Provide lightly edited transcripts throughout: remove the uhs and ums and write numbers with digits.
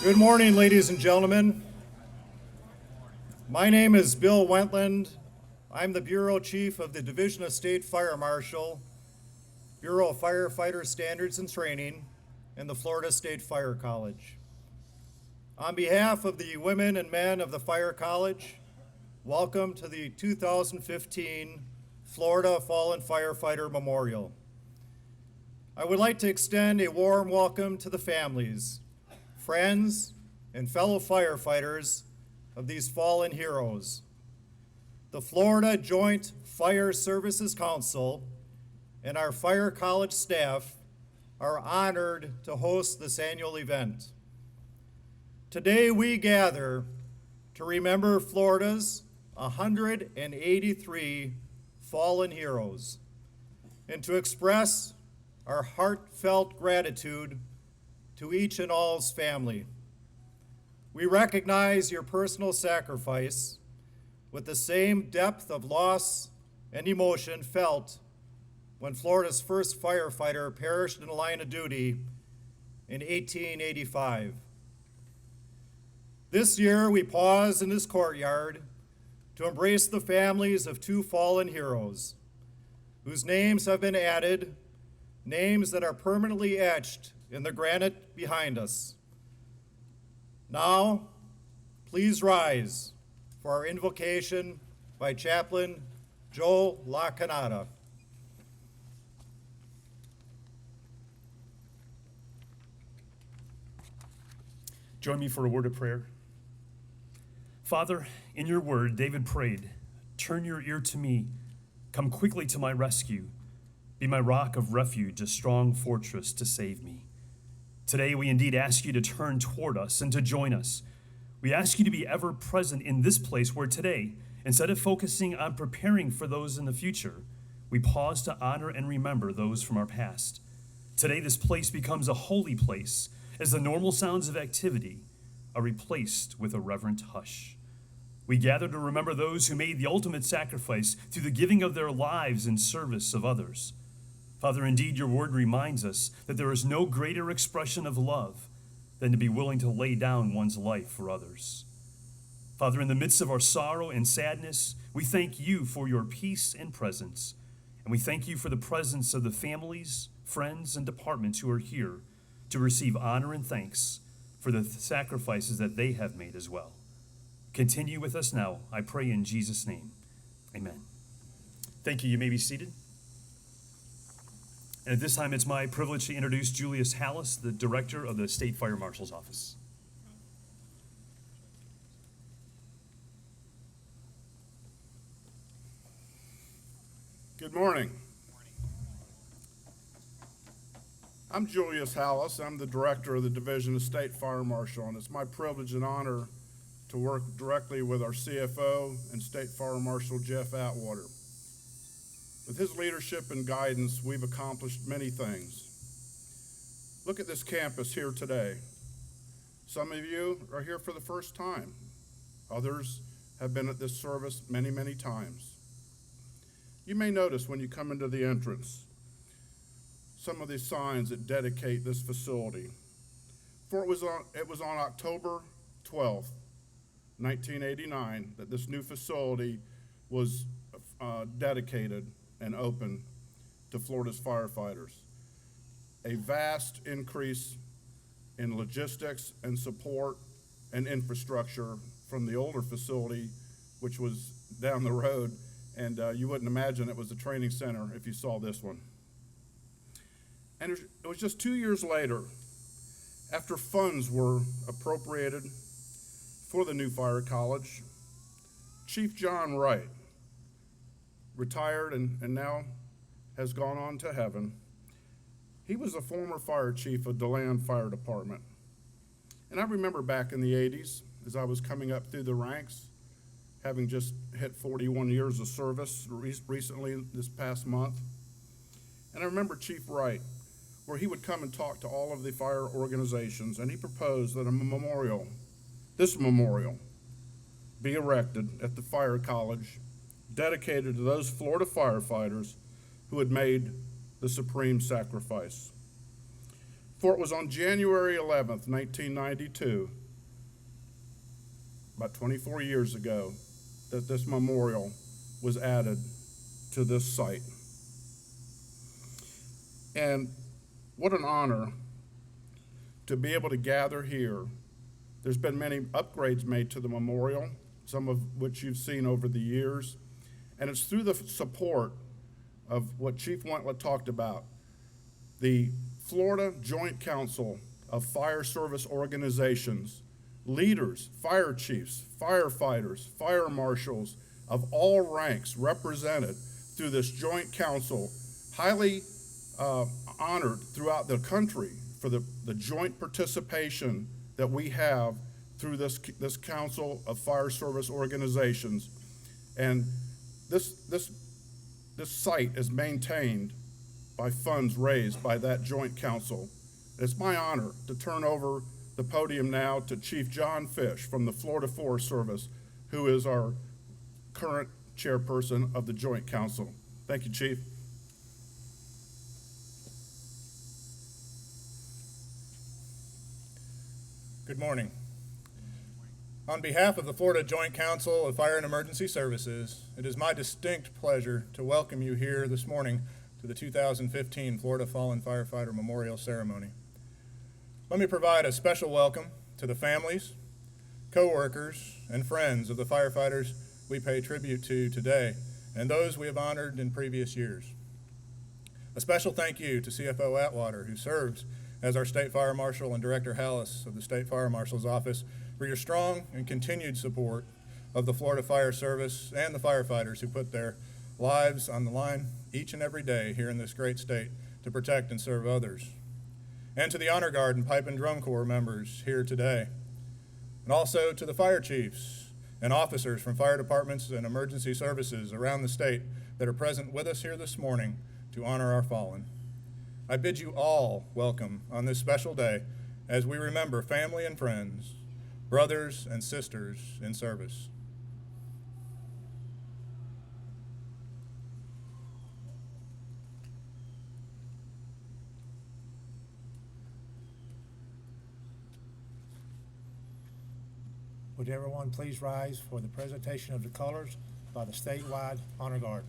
Good morning, ladies and gentlemen. My name is Bill Wentland. I'm the Bureau Chief of the Division of State Fire Marshal, Bureau of Firefighter Standards and Training, and the Florida State Fire College. On behalf of the women and men of the Fire College, welcome to the 2015 Florida Fallen Firefighter Memorial. I would like to extend a warm welcome to the families, friends, and fellow firefighters of these fallen heroes. The Florida Joint Fire Services Council and our Fire College staff are honored to host this annual event. Today we gather to remember Florida's 183 fallen heroes and to express our heartfelt gratitude to each and all's family. We recognize your personal sacrifice with the same depth of loss and emotion felt when Florida's first firefighter perished in the line of duty in 1885. This year, we pause in this courtyard to embrace the families of two fallen heroes whose names have been added, names that are permanently etched in the granite behind us. Now, please rise for our invocation by Chaplain Joe LaCanada. Join me for a word of prayer. Father, in your word, David prayed, "Turn your ear to me, come quickly to my rescue, be my rock of refuge, a strong fortress to save me." Today, we indeed ask you to turn toward us and to join us. We ask you to be ever present in this place where today, instead of focusing on preparing for those in the future, we pause to honor and remember those from our past. Today, this place becomes a holy place as the normal sounds of activity are replaced with a reverent hush. We gather to remember those who made the ultimate sacrifice through the giving of their lives in service of others. Father, indeed, your word reminds us that there is no greater expression of love than to be willing to lay down one's life for others. Father, in the midst of our sorrow and sadness, we thank you for your peace and presence. And we thank you for the presence of the families, friends, and departments who are here to receive honor and thanks for the sacrifices that they have made as well. Continue with us now, I pray in Jesus' name. Amen. Thank you. You may be seated. And at this time, it's my privilege to introduce Julius Hallis, the Director of the State Fire Marshal's Office. Good morning. I'm Julius Hallis. I'm the Director of the Division of State Fire Marshal, and it's my privilege and honor to work directly with our CFO and State Fire Marshal Jeff Atwater. With his leadership and guidance, we've accomplished many things. Look at this campus here today. Some of you are here for the first time. Others have been at this service many, many times. You may notice when you come into the entrance some of these signs that dedicate this facility. For it was on October 12th, 1989, that this new facility was dedicated and open to Florida's firefighters. A vast increase in logistics and support and infrastructure from the older facility, which was down the road, and you wouldn't imagine it was a training center if you saw this one. And it was just 2 years later, after funds were appropriated for the new fire college, Chief John Wright, retired and now has gone on to heaven. He was a former fire chief of DeLand Fire Department. And I remember back in the 80s, as I was coming up through the ranks, having just hit 41 years of service recently this past month. And I remember Chief Wright, where he would come and talk to all of the fire organizations, and he proposed that this memorial, be erected at the Fire College, dedicated to those Florida firefighters who had made the supreme sacrifice. For it was on January 11th, 1992, about 24 years ago, that this memorial was added to this site. And what an honor to be able to gather here. There's been many upgrades made to the memorial, some of which you've seen over the years. And it's through the support of what Chief Wentlet talked about, the Florida Joint Council of Fire Service Organizations, leaders, fire chiefs, firefighters, fire marshals of all ranks represented through this joint council, highly honored throughout the country for the joint participation that we have through this Council of Fire Service Organizations. And this site is maintained by funds raised by that joint council. It's my honor to turn over the podium now to Chief John Fish from the Florida Forest Service, who is our current chairperson of the Joint Council. Thank you, Chief. Good morning. On behalf of the Florida Joint Council of Fire and Emergency Services, it is my distinct pleasure to welcome you here this morning to the 2015 Florida Fallen Firefighter Memorial Ceremony. Let me provide a special welcome to the families, co-workers, and friends of the firefighters we pay tribute to today, and those we have honored in previous years. A special thank you to CFO Atwater, who serves as our State Fire Marshal, and Director Hallis of the State Fire Marshal's Office, for your strong and continued support of the Florida Fire Service and the firefighters who put their lives on the line each and every day here in this great state to protect and serve others. And to the Honor Guard and Pipe and Drum Corps members here today. And also to the fire chiefs and officers from fire departments and emergency services around the state that are present with us here this morning to honor our fallen. I bid you all welcome on this special day as we remember family and friends, brothers and sisters in service. Would everyone please rise for the presentation of the colors by the statewide Honor Guard.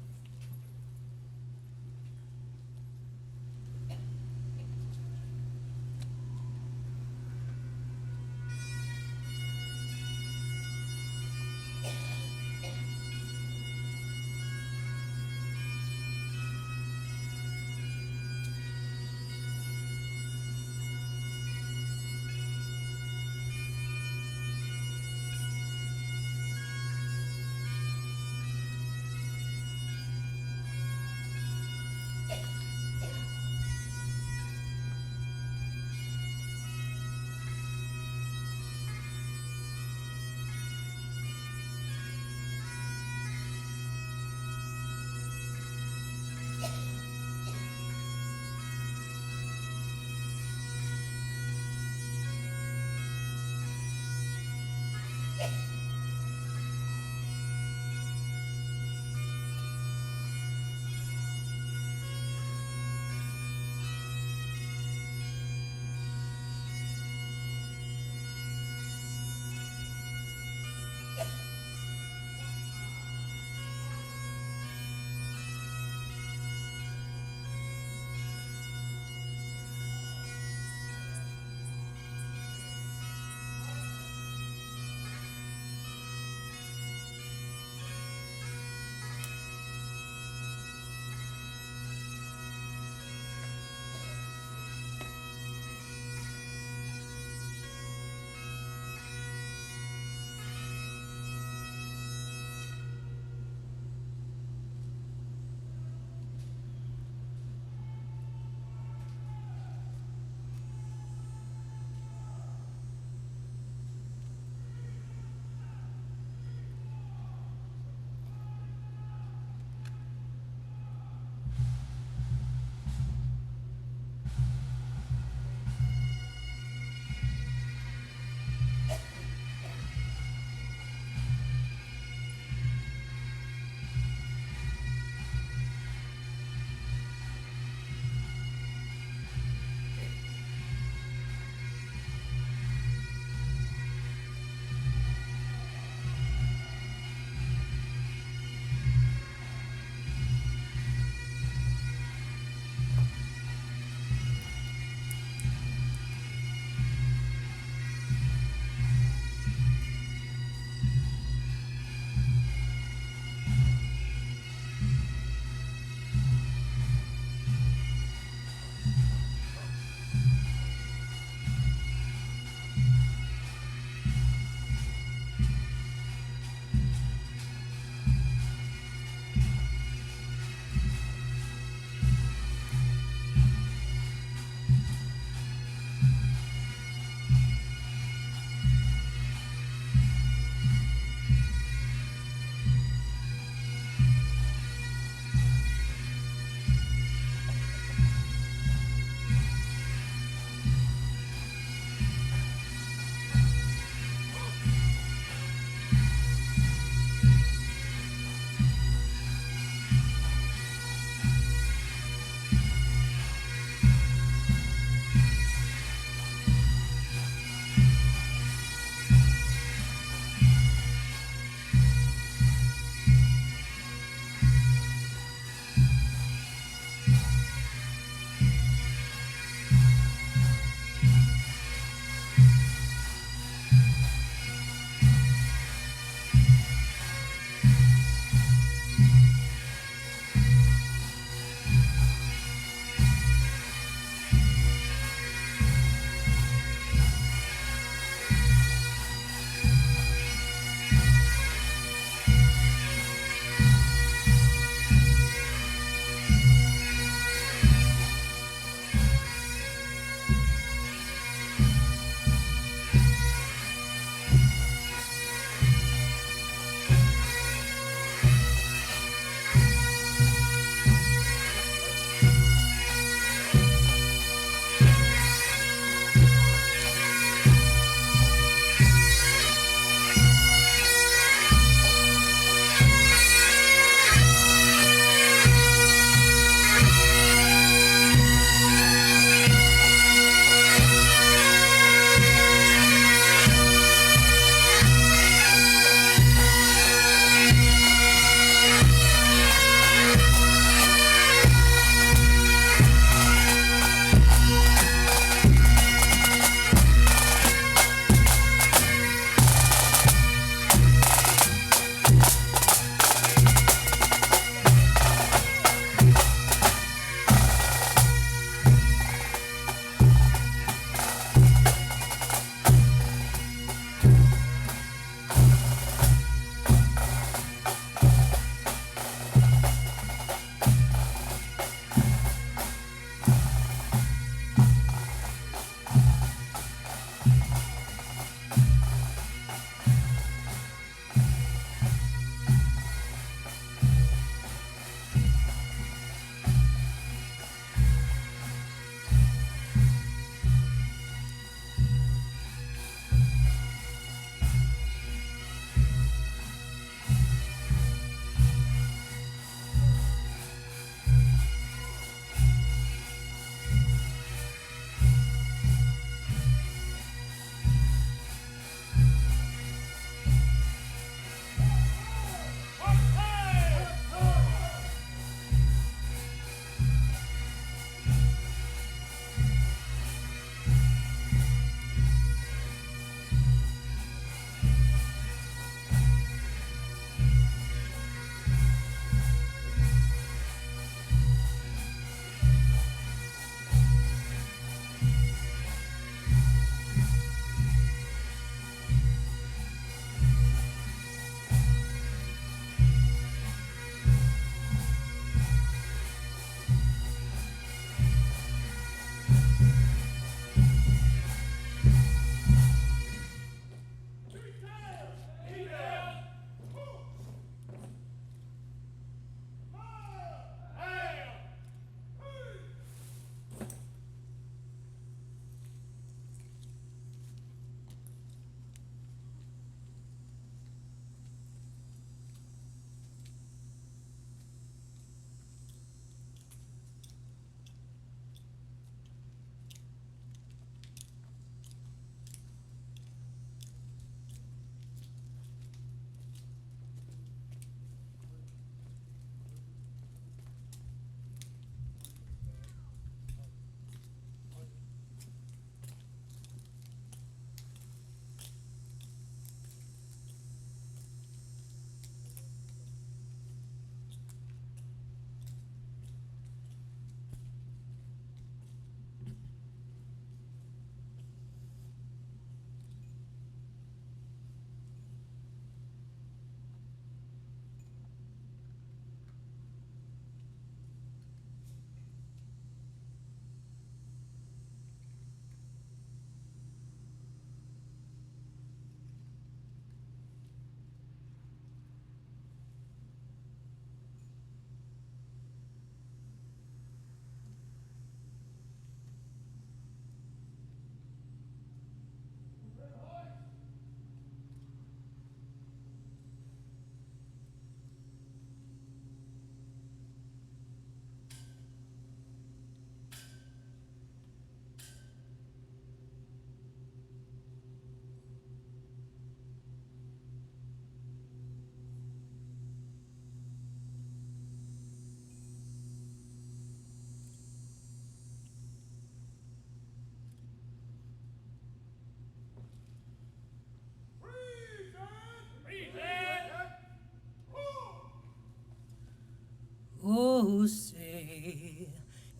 Oh, say,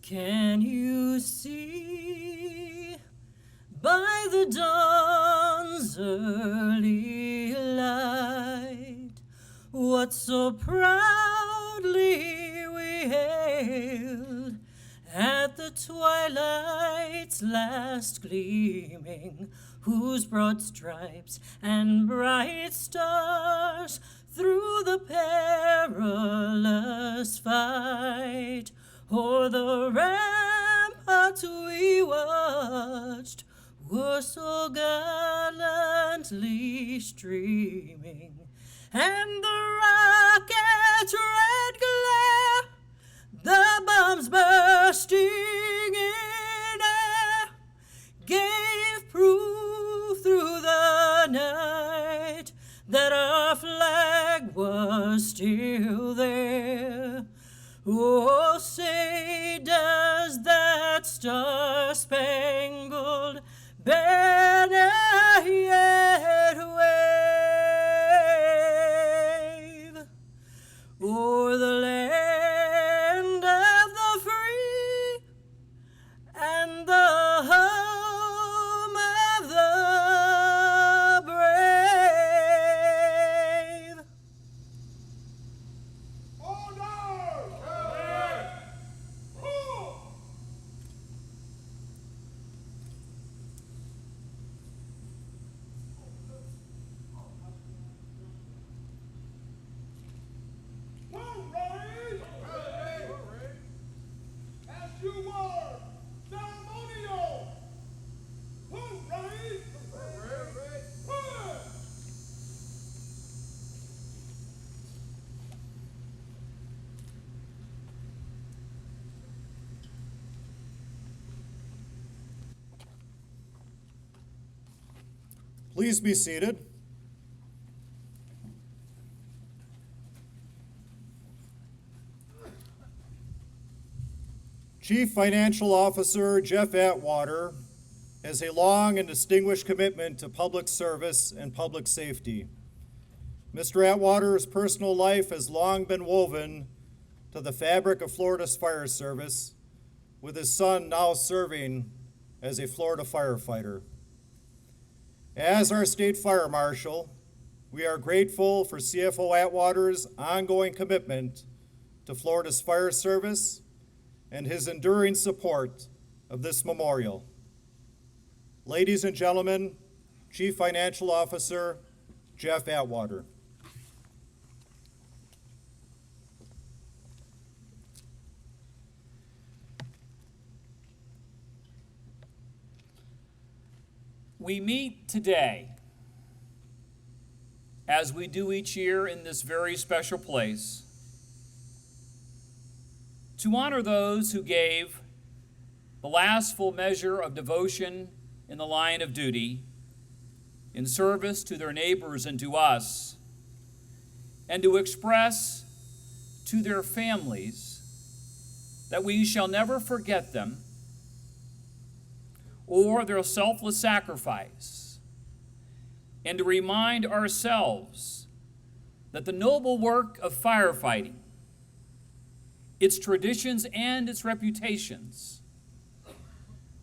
can you see by the dawn's early light what so proudly we hailed at the twilight's last gleaming, whose broad stripes and bright stars through the perilous fight o'er the ramparts we watched were so gallantly streaming, and the rocket's red glare, the bombs bursting in air, gave proof through the night that our flag was still there. Oh, say, does that star-spangled banner yet wave o'er the land of the free and the home of the brave? Please be seated. Chief Financial Officer Jeff Atwater has a long and distinguished commitment to public service and public safety. Mr. Atwater's personal life has long been woven to the fabric of Florida's fire service, with his son now serving as a Florida firefighter. As our state fire marshal, we are grateful for CFO Atwater's ongoing commitment to Florida's fire service and his enduring support of this memorial. Ladies and gentlemen, Chief Financial Officer Jeff Atwater. We meet today, as we do each year in this very special place, to honor those who gave the last full measure of devotion in the line of duty, in service to their neighbors and to us, and to express to their families that we shall never forget them or their selfless sacrifice, and to remind ourselves that the noble work of firefighting, its traditions and its reputations,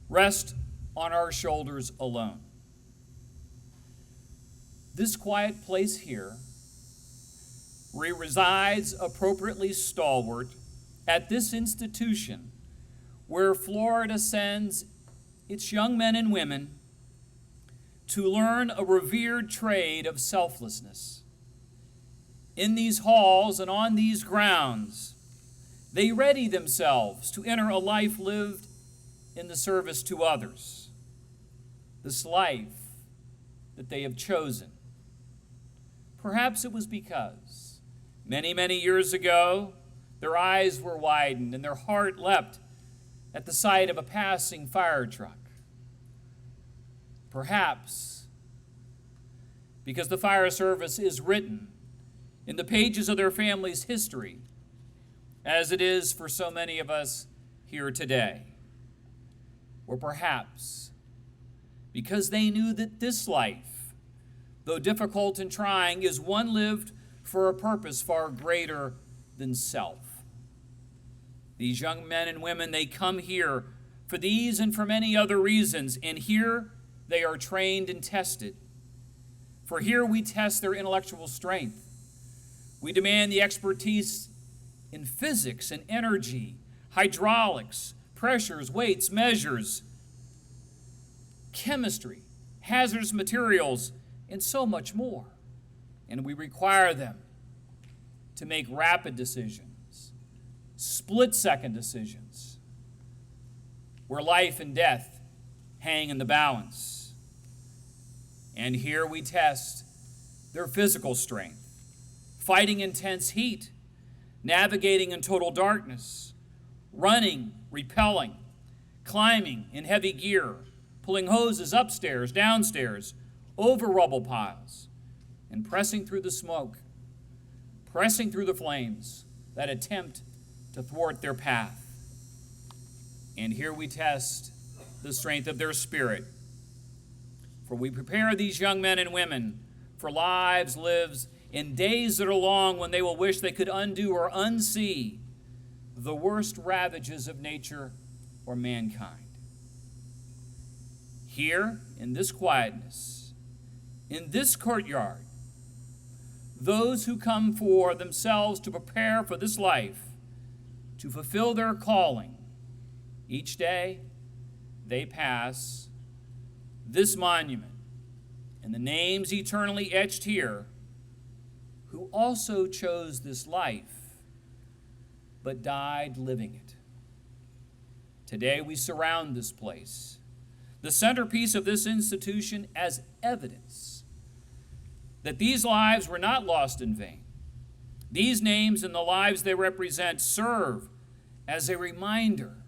rest on our shoulders alone. This quiet place here, where he resides appropriately stalwart at this institution where Florida sends its young men and women to learn a revered trade of selflessness. In these halls and on these grounds, they ready themselves to enter a life lived in the service to others, this life that they have chosen. Perhaps it was because many, many years ago, their eyes were widened and their heart leapt at the sight of a passing fire truck. Perhaps because the fire service is written in the pages of their family's history, as it is for so many of us here today. Or perhaps because they knew that this life, though difficult and trying, is one lived for a purpose far greater than self. These young men and women, they come here for these and for many other reasons, and here they are trained and tested. For here we test their intellectual strength. We demand the expertise in physics and energy, hydraulics, pressures, weights, measures, chemistry, hazardous materials, and so much more. And we require them to make rapid decisions, split-second decisions, where life and death hang in the balance. And here we test their physical strength, fighting intense heat, navigating in total darkness, running, repelling, climbing in heavy gear, pulling hoses upstairs, downstairs, over rubble piles, and pressing through the smoke, pressing through the flames that attempt to thwart their path. And here we test the strength of their spirit. For we prepare these young men and women for lives lived in days that are long, when they will wish they could undo or unsee the worst ravages of nature or mankind. Here, in this quietness, in this courtyard, those who come for themselves to prepare for this life, to fulfill their calling, each day they pass this monument, and the names eternally etched here, who also chose this life, but died living it. Today we surround this place, the centerpiece of this institution, as evidence that these lives were not lost in vain. These names and the lives they represent serve as a reminder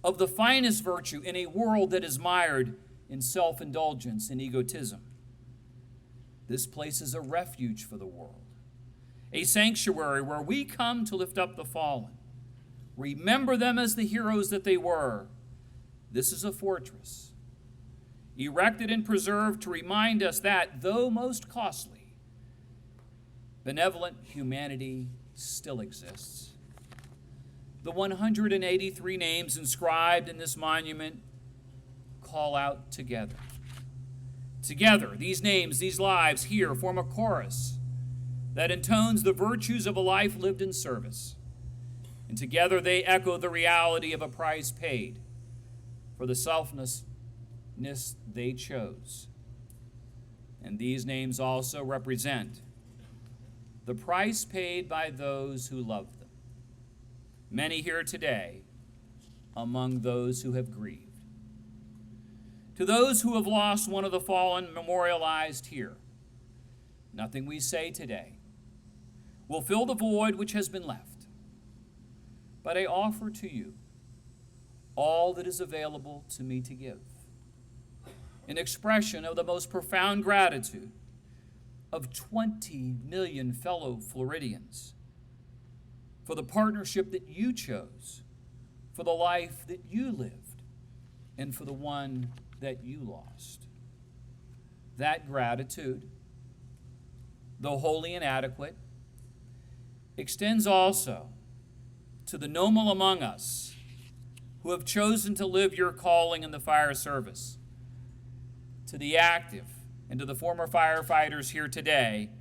of the finest virtue in a world that is mired in self-indulgence and egotism. This place is a refuge for the world, a sanctuary where we come to lift up the fallen, remember them as the heroes that they were. This is a fortress, erected and preserved to remind us that, though most costly, benevolent humanity still exists. The 183 names inscribed in this monument call out together. Together, these names, these lives here form a chorus that intones the virtues of a life lived in service. And together they echo the reality of a price paid for the selflessness they chose. And these names also represent the price paid by those who loved them. Many here today among those who have grieved. To those who have lost one of the fallen memorialized here, nothing we say today will fill the void which has been left. But I offer to you all that is available to me to give, an expression of the most profound gratitude of 20 million fellow Floridians for the partnership that you chose, for the life that you lived, and for the one that you lost. That gratitude, though wholly inadequate, extends also to the noble among us who have chosen to live your calling in the fire service, to the active and to the former firefighters here today.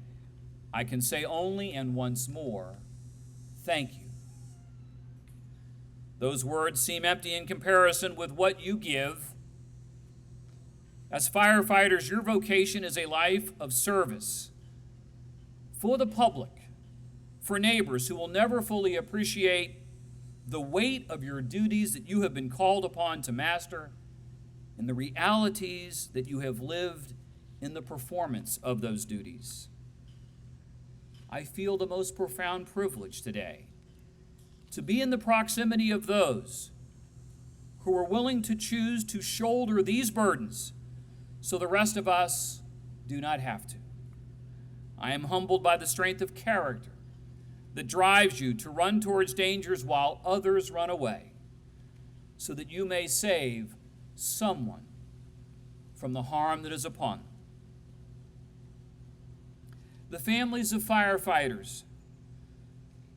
I can say only and once more, thank you. Those words seem empty in comparison with what you give. As firefighters, your vocation is a life of service for the public, for neighbors who will never fully appreciate the weight of your duties that you have been called upon to master, and the realities that you have lived in the performance of those duties. I feel the most profound privilege today to be in the proximity of those who are willing to choose to shoulder these burdens so the rest of us do not have to. I am humbled by the strength of character that drives you to run towards dangers while others run away, so that you may save someone from the harm that is upon them. The families of firefighters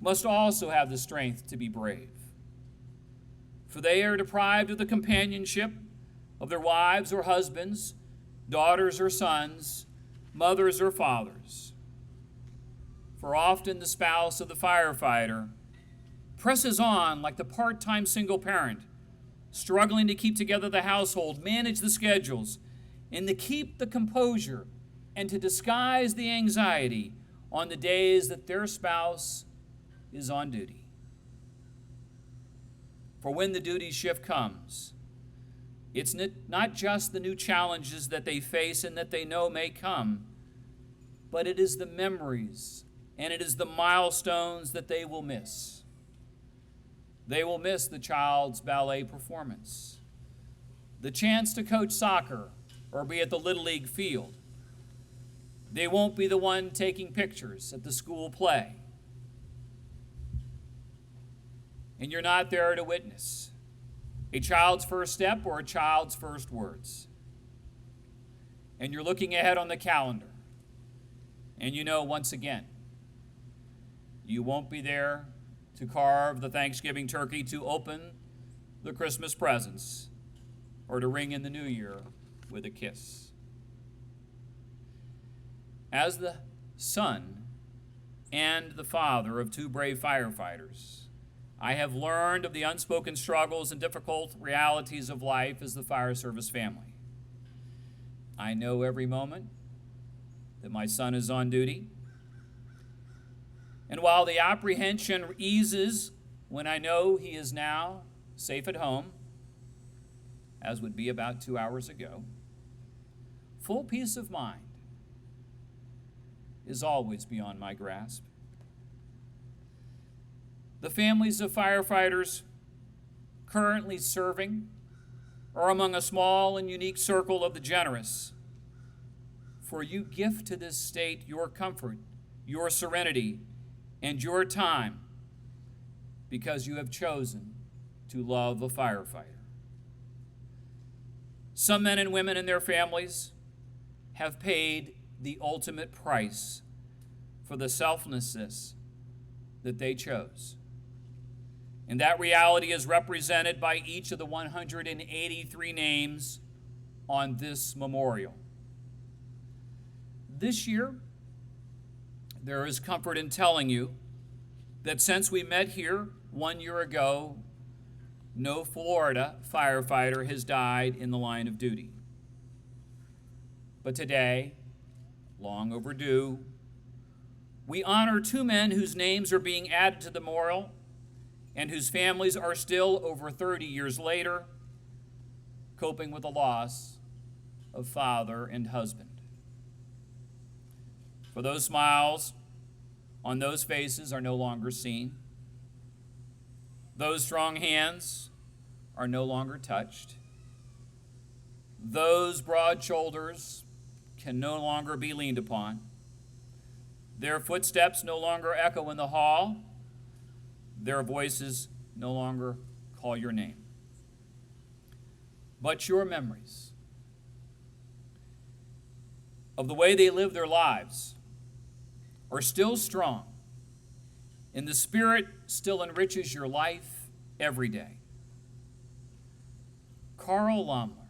must also have the strength to be brave. for they are deprived of the companionship of their wives or husbands, daughters or sons, mothers or fathers. For often the spouse of the firefighter presses on like the part-time single parent, struggling to keep together the household, manage the schedules, and to keep the composure and to disguise the anxiety on the days that their spouse is on duty. For when the duty shift comes, it's not just the new challenges that they face and that they know may come, but it is the memories and it is the milestones that they will miss. They will miss the child's ballet performance, the chance to coach soccer or be at the Little League field. They won't be the one taking pictures at the school play. And you're not there to witness a child's first step or a child's first words. And you're looking ahead on the calendar, and you know once again, you won't be there to carve the Thanksgiving turkey, to open the Christmas presents, or to ring in the new year with a kiss. As the son and the father of two brave firefighters, I have learned of the unspoken struggles and difficult realities of life as the fire service family. I know every moment that my son is on duty. And while the apprehension eases when I know he is now safe at home, as would be about 2 hours ago, full peace of mind is always beyond my grasp. The families of firefighters currently serving are among a small and unique circle of the generous. For you gift to this state your comfort, your serenity, and your time because you have chosen to love a firefighter. Some men and women and their families have paid the ultimate price for the selflessness that they chose. And that reality is represented by each of the 183 names on this memorial. This year, there is comfort in telling you that since we met here 1 year ago, no Florida firefighter has died in the line of duty. But today, long overdue, we honor two men whose names are being added to the memorial and whose families are still, over 30 years later, coping with the loss of father and husband. For those smiles on those faces are no longer seen. Those strong hands are no longer touched. Those broad shoulders can no longer be leaned upon. Their footsteps no longer echo in the hall. Their voices no longer call your name. But your memories of the way they lived their lives are still strong, and the Spirit still enriches your life every day. Carl Lommler,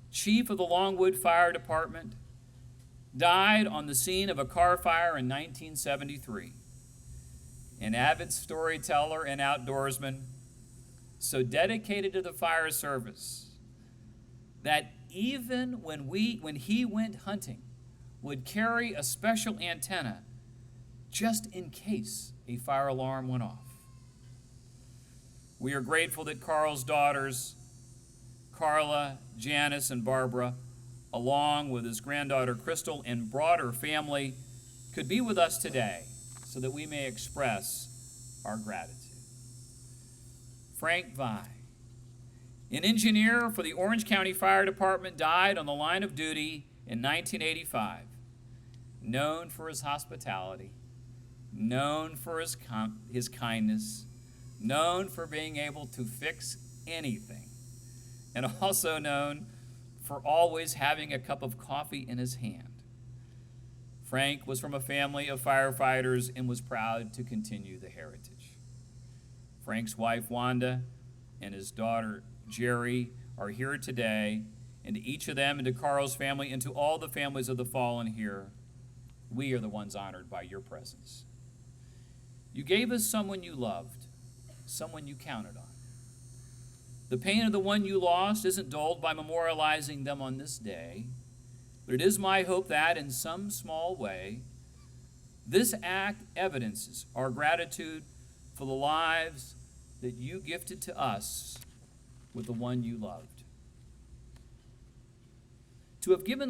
chief of the Longwood Fire Department, died on the scene of a car fire in 1973. An avid storyteller and outdoorsman, so dedicated to the fire service that even when he went hunting, would carry a special antenna just in case a fire alarm went off. We are grateful that Carl's daughters, Carla, Janice, and Barbara, along with his granddaughter Crystal and broader family, could be with us today so that we may express our gratitude. Frank Vigh, an engineer for the Orange County Fire Department, died on the line of duty in 1985. Known for his hospitality, known for his kindness, known for being able to fix anything, and also known for always having a cup of coffee in his hand. Frank was from a family of firefighters and was proud to continue the heritage. Frank's wife, Wanda, and his daughter Jerry are here today, and to each of them and to Carl's family and to all the families of the fallen here, we are the ones honored by your presence. You gave us someone you loved, someone you counted on. The pain of the one you lost isn't dulled by memorializing them on this day, but it is my hope that, in some small way, this act evidences our gratitude for the lives that you gifted to us with the one you loved. To have given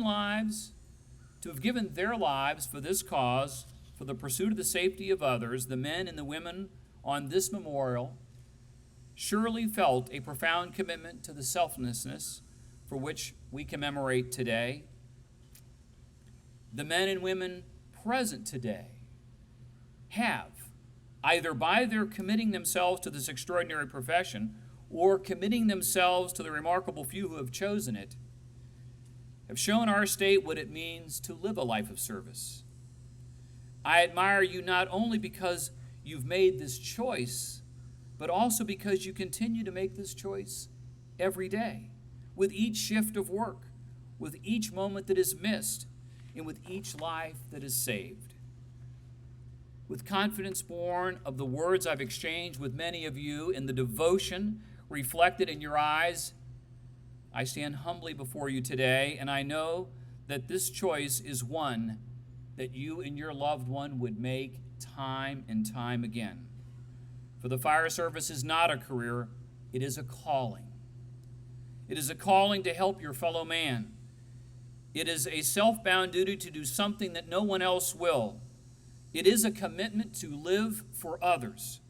their lives for this cause, for the pursuit of the safety of others, the men and the women on this memorial surely felt a profound commitment to the selflessness for which we commemorate today. The men and women present today have, either by their committing themselves to this extraordinary profession or committing themselves to the remarkable few who have chosen it, have shown our state what it means to live a life of service. I admire you not only because you've made this choice, but also because you continue to make this choice every day, with each shift of work, with each moment that is missed, and with each life that is saved. With confidence born of the words I've exchanged with many of you and the devotion reflected in your eyes, I stand humbly before you today, and I know that this choice is one that you and your loved one would make time and time again. For the fire service is not a career, it is a calling. It is a calling to help your fellow man. It is a self-bound duty to do something that no one else will. It is a commitment to live for others.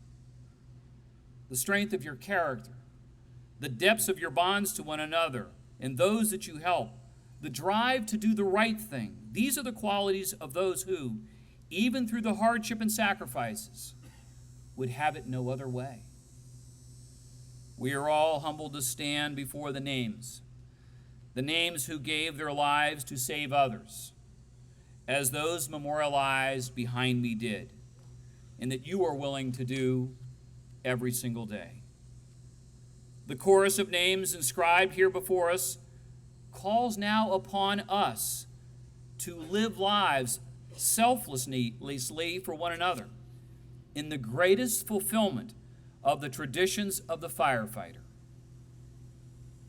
The strength of your character, the depths of your bonds to one another and those that you help, the drive to do the right thing, these are the qualities of those who, even through the hardship and sacrifices, would have it no other way. We are all humbled to stand before the names who gave their lives to save others, as those memorialized behind me did, and that you are willing to do every single day. The chorus of names inscribed here before us calls now upon us to live lives selflessly for one another in the greatest fulfillment of the traditions of the firefighter.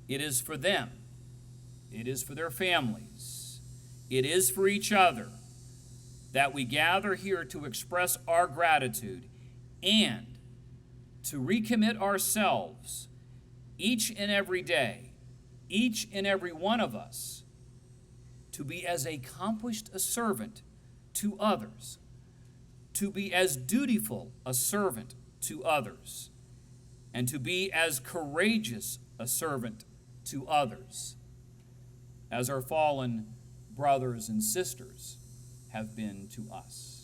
It is for them. It is for their families. It is for each other that we gather here to express our gratitude and to recommit ourselves each and every day, each and every one of us, to be as accomplished a servant to others, to be as dutiful a servant to others, and to be as courageous a servant to others as our fallen brothers and sisters have been to us.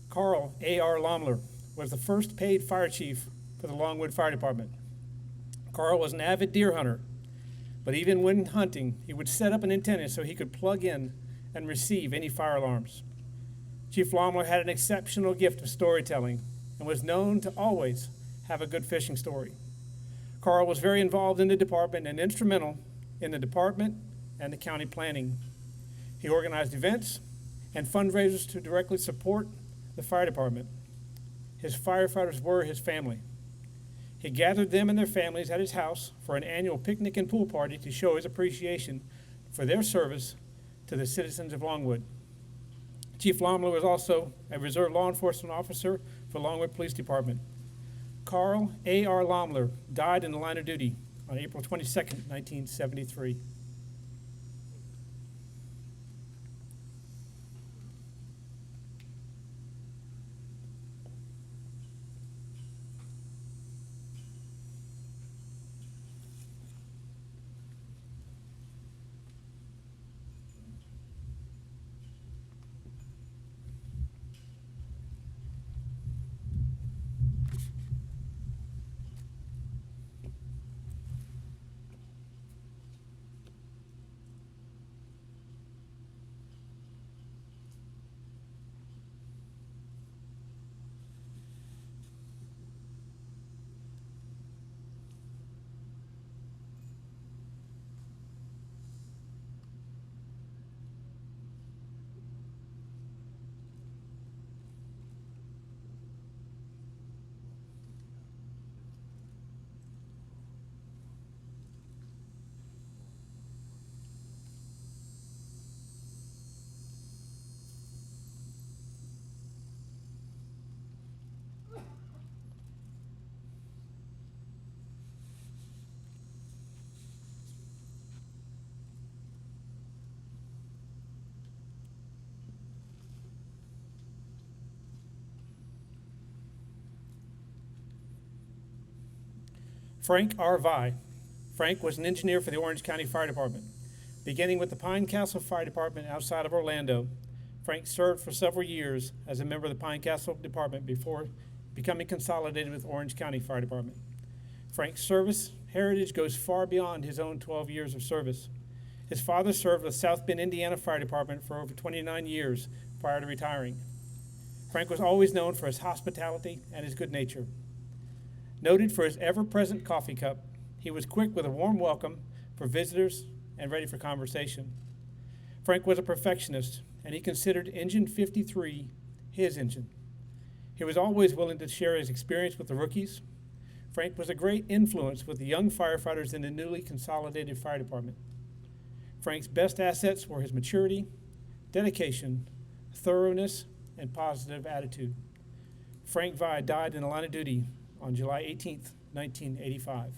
Carl A.R. Lommler was the first paid fire chief for the Longwood Fire Department. Carl was an avid deer hunter, but even when hunting, he would set up an antenna so he could plug in and receive any fire alarms. Chief Lommler had an exceptional gift of storytelling and was known to always have a good fishing story. Carl was very involved in the department and instrumental in the department and the county planning. He organized events and fundraisers to directly support the fire department. His firefighters were his family. He gathered them and their families at his house for an annual picnic and pool party to show his appreciation for their service to the citizens of Longwood. Chief Lommler was also a reserve law enforcement officer for Longwood Police Department. Carl A.R. Lommler died in the line of duty on April 22nd, 1973. Frank R. Vigh. Frank was an engineer for the Orange County Fire Department. Beginning with the Pine Castle Fire Department outside of Orlando, Frank served for several years as a member of the Pine Castle Department before becoming consolidated with Orange County Fire Department. Frank's service heritage goes far beyond his own 12 years of service. His father served with South Bend, Indiana Fire Department for over 29 years prior to retiring. Frank was always known for his hospitality and his good nature. Noted for his ever-present coffee cup, he was quick with a warm welcome for visitors and ready for conversation. Frank was a perfectionist, and he considered Engine 53 his engine. He was always willing to share his experience with the rookies. Frank was a great influence with the young firefighters in the newly consolidated fire department. Frank's best assets were his maturity, dedication, thoroughness, and positive attitude. Frank Vigh died in the line of duty on July 18th, 1985.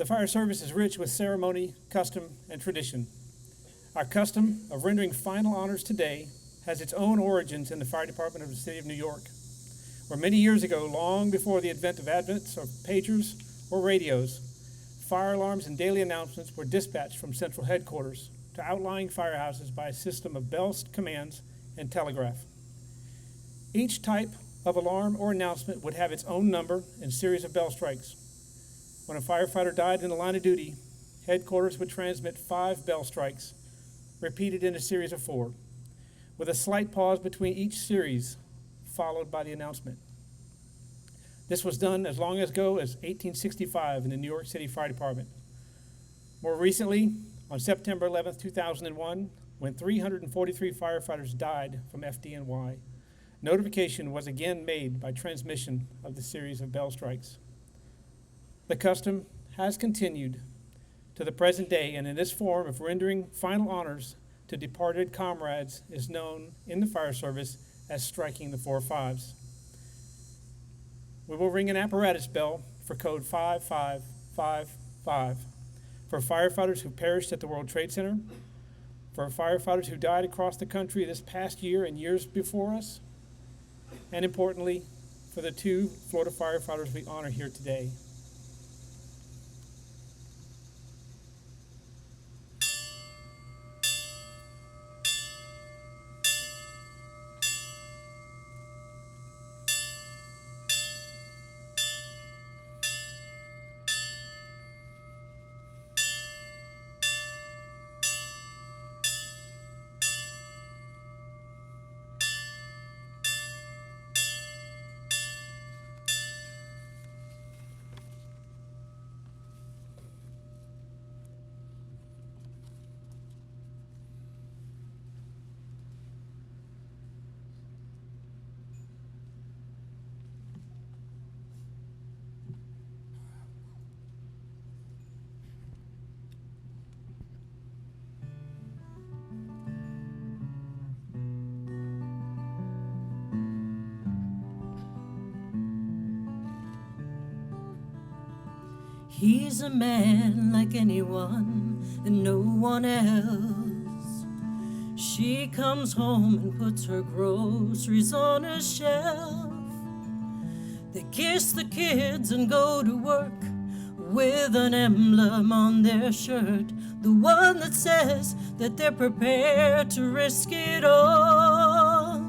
The fire service is rich with ceremony, custom, and tradition. Our custom of rendering final honors today has its own origins in the fire department of the city of New York, where many years ago, long before the advent of pagers or radios, fire alarms and daily announcements were dispatched from central headquarters to outlying firehouses by a system of bell commands and telegraph. Each type of alarm or announcement would have its own number and series of bell strikes. When a firefighter died in the line of duty, headquarters would transmit 5 bell strikes, repeated in a series of 4, with a slight pause between each series, followed by the announcement. This was done as long ago as 1865 in the New York City Fire Department. More recently, on September 11th, 2001, when 343 firefighters died from FDNY, notification was again made by transmission of the series of bell strikes. The custom has continued to the present day, and in this form of rendering final honors to departed comrades is known in the fire service as striking the 4 5s. We will ring an apparatus bell for code 5555 for firefighters who perished at the World Trade Center, for firefighters who died across the country this past year and years before us, and importantly, for the 2 Florida firefighters we honor here today. He's a man like anyone and no one else. She comes home and puts her groceries on a shelf. They kiss the kids and go to work with an emblem on their shirt, the one that says that they're prepared to risk it all.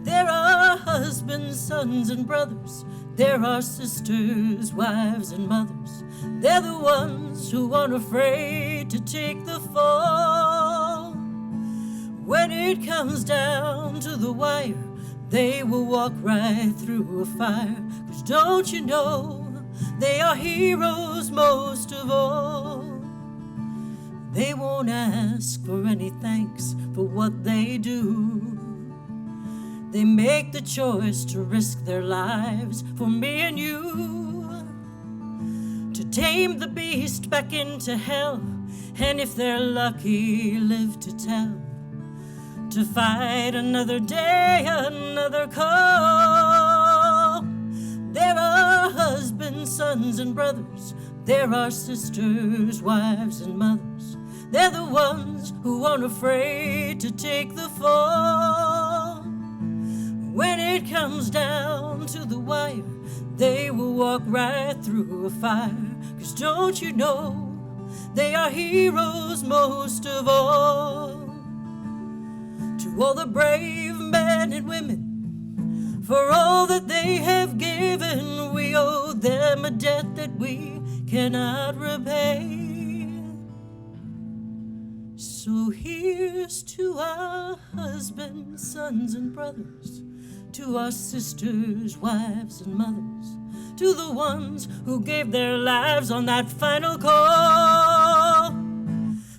There are husbands, sons, and brothers. There are sisters, wives, and mothers. They're the ones who aren't afraid to take the fall. When it comes down to the wire, they will walk right through a fire. 'Cause don't you know, they are heroes most of all. They won't ask for any thanks for what they do. They make the choice to risk their lives for me and you, to tame the beast back into hell, and if they're lucky, live to tell, to fight another day, another call. There are husbands, sons, and brothers. There are sisters, wives, and mothers. They're the ones who aren't afraid to take the fall. When it comes down to the wire, they will walk right through a fire. 'Cause don't you know, they are heroes most of all. To all the brave men and women, for all that they have given, we owe them a debt that we cannot repay. So here's to our husbands, sons, and brothers, to our sisters, wives, and mothers, to the ones who gave their lives on that final call.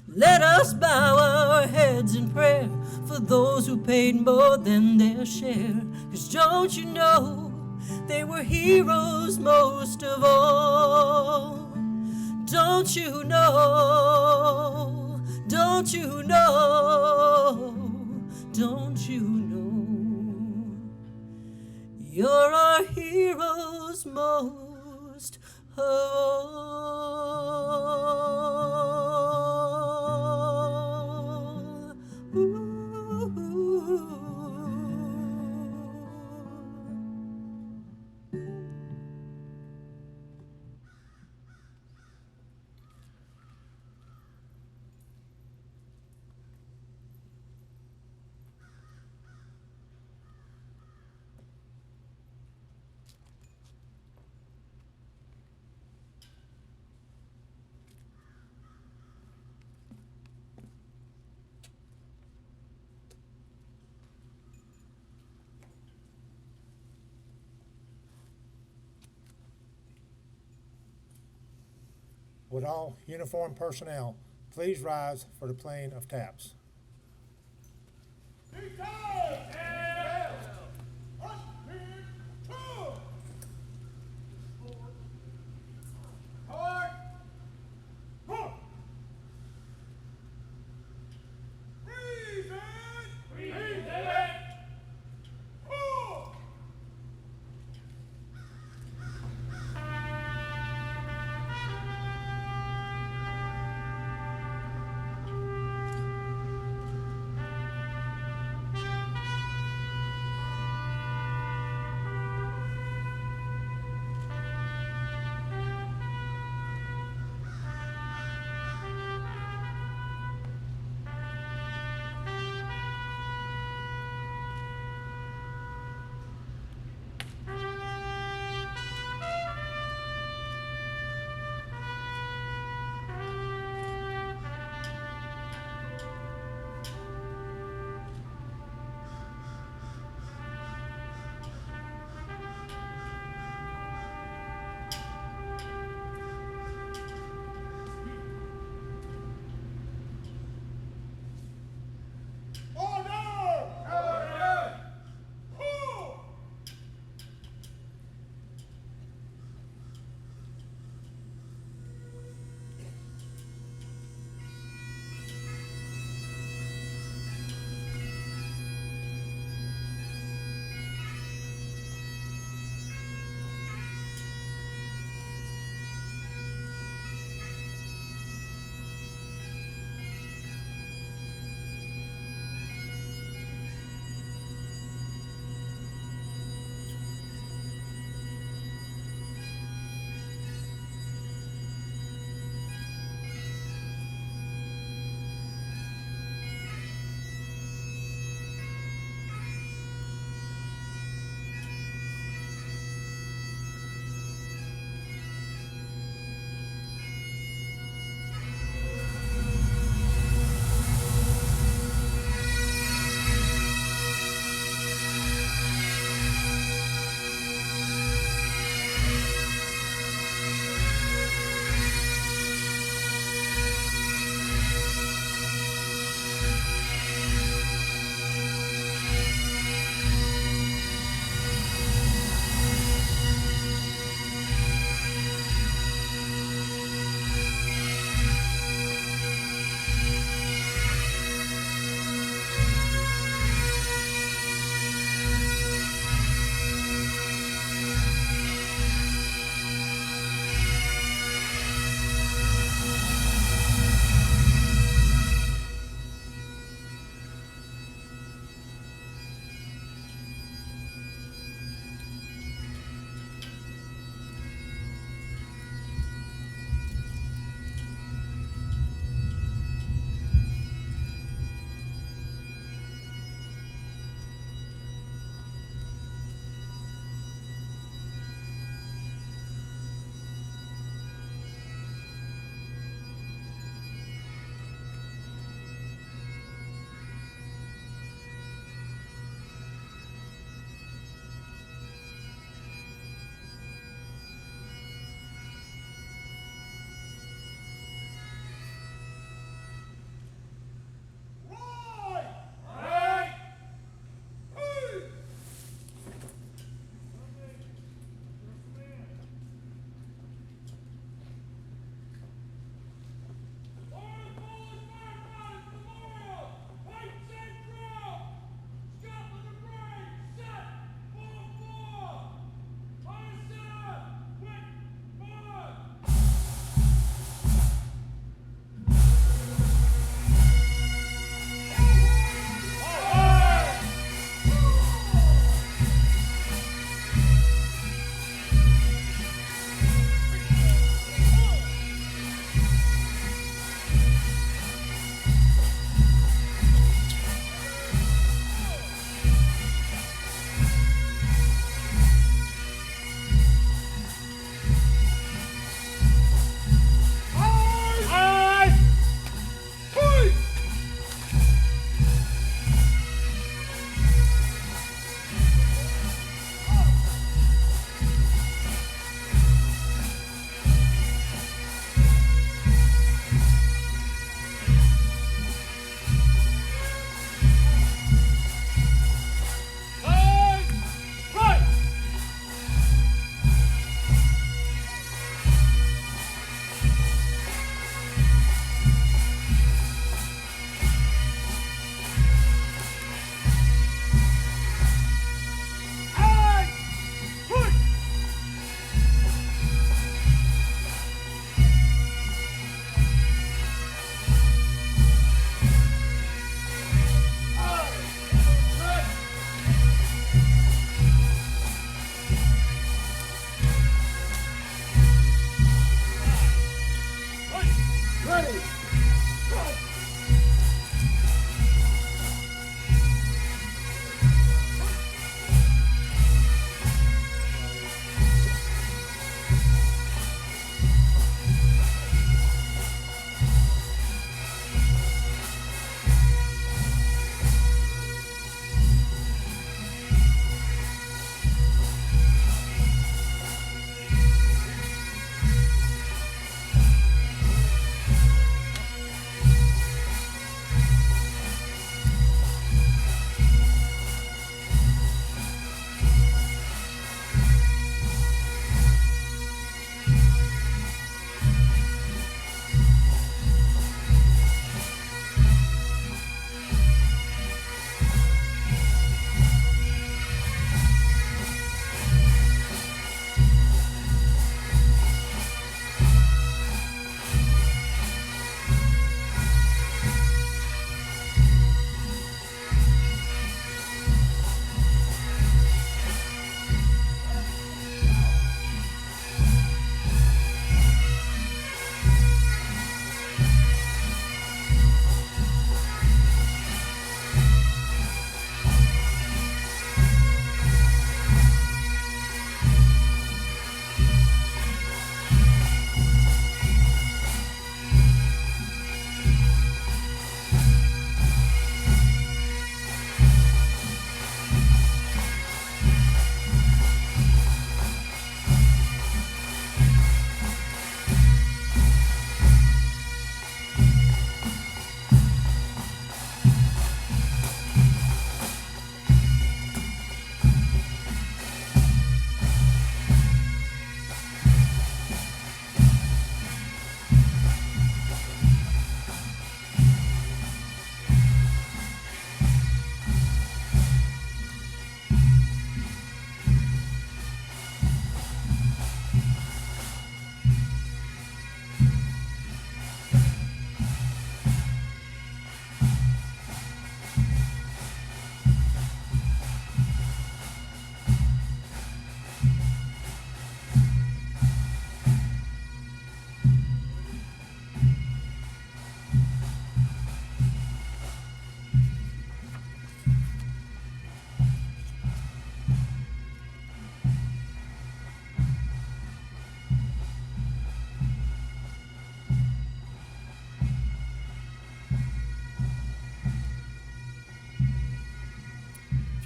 Let us bow our heads in prayer for those who paid more than their share. 'Cause don't you know, they were heroes most of all. Don't you know, don't you know, don't you know, you're our heroes most of all. Ooh. Would all uniformed personnel please rise for the playing of taps?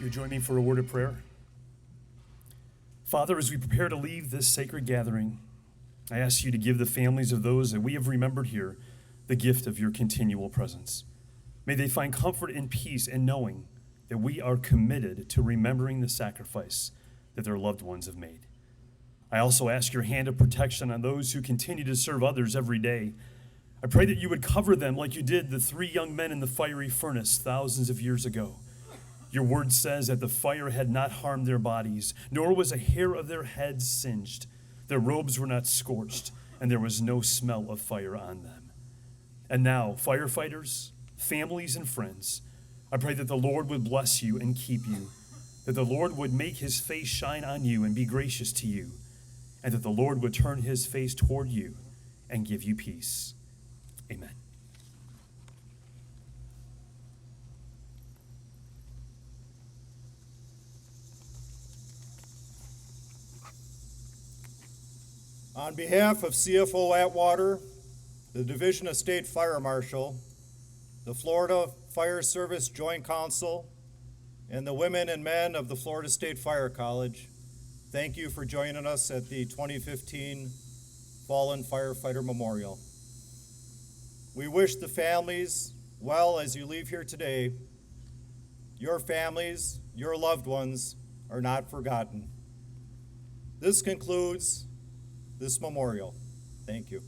you join me for a word of prayer? Father, as we prepare to leave this sacred gathering, I ask you to give the families of those that we have remembered here the gift of your continual presence. May they find comfort and peace in knowing that we are committed to remembering the sacrifice that their loved ones have made. I also ask your hand of protection on those who continue to serve others every day. I pray that you would cover them like you did the 3 young men in the fiery furnace thousands of years ago. Your word says that the fire had not harmed their bodies, nor was a hair of their heads singed. Their robes were not scorched, and there was no smell of fire on them. And now, firefighters, families, and friends, I pray that the Lord would bless you and keep you, that the Lord would make his face shine on you and be gracious to you, and that the Lord would turn his face toward you and give you peace. Amen. On behalf of CFO Atwater, the Division of State Fire Marshal, the Florida Fire Service Joint Council, and the women and men of the Florida State Fire College, thank you for joining us at the 2015 Fallen Firefighter Memorial. We wish the families well as you leave here today. Your families, your loved ones are not forgotten. This concludes this memorial. Thank you.